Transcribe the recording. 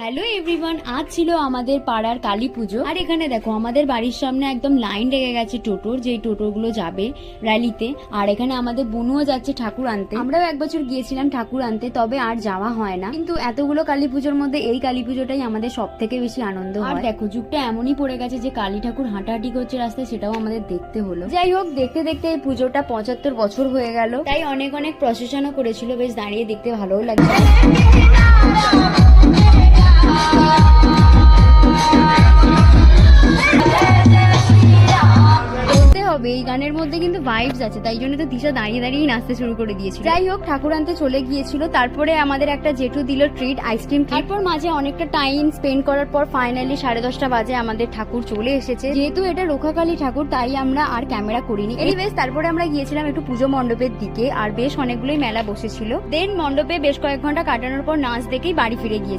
Hello everyone, আজ ছিল আমাদের পাড়ার কালী পুজো। আর এখানে দেখো আমাদের বাড়ির সামনে একদম লাইন লেগে গেছে টোটোর, যেই টোটোগুলো যাবে র্যালিতে। আর এখানে আমাদের বুনুও যাচ্ছে ঠাকুর আনতে। আমরাও এক বছর গিয়েছিলাম ঠাকুর আনতে, তবে আর যাওয়া হয় না। কিন্তু এতগুলো কালী পুজোর মধ্যে এই কালী পুজোটাই আমাদের সব থেকে বেশি আনন্দ হয়। আর দেখো যুগটা এমনই পড়ে গেছে যে কালী ঠাকুর হাঁটাহাঁটি করছে রাস্তায়, সেটাও আমাদের দেখতে হলো। যাই হোক, দেখতে দেখতে এই পুজোটা 75 বছর হয়ে গেল, তাই অনেক অনেক প্রসেশনও করেছিল। বেশ দাঁড়িয়ে দেখতে ভালোও লাগছে। বলতে হবে এই গানের মধ্যে কিন্তু ভাইবস আছে, তাই জন্য তো দিশা দাঁড়িয়ে দাঁড়িয়ে নাচতে শুরু করে দিয়েছিল। যাই হোক, ঠাকুর আনতে চলে গিয়েছিল। তারপরে আমাদের একটা জেঠু দিল ট্রিট, আইসক্রিম। তারপর মাঝে অনেকটা টাইম স্পেন্ড করার পর ফাইনালি 10:30 বাজে আমাদের ঠাকুর চলে এসেছে। যেহেতু এটা রোখাকালী ঠাকুর, তাই আমরা আর ক্যামেরা করিনি। এনিওয়েজ, তারপরে আমরা গিয়েছিলাম একটু পুজো মণ্ডপের দিকে, আর বেশ অনেকগুলোই মেলা বসেছিল। দেন মণ্ডপে বেশ কয়েক ঘন্টা কাটানোর পর নাচ দেখেই বাড়ি ফিরে গিয়েছি।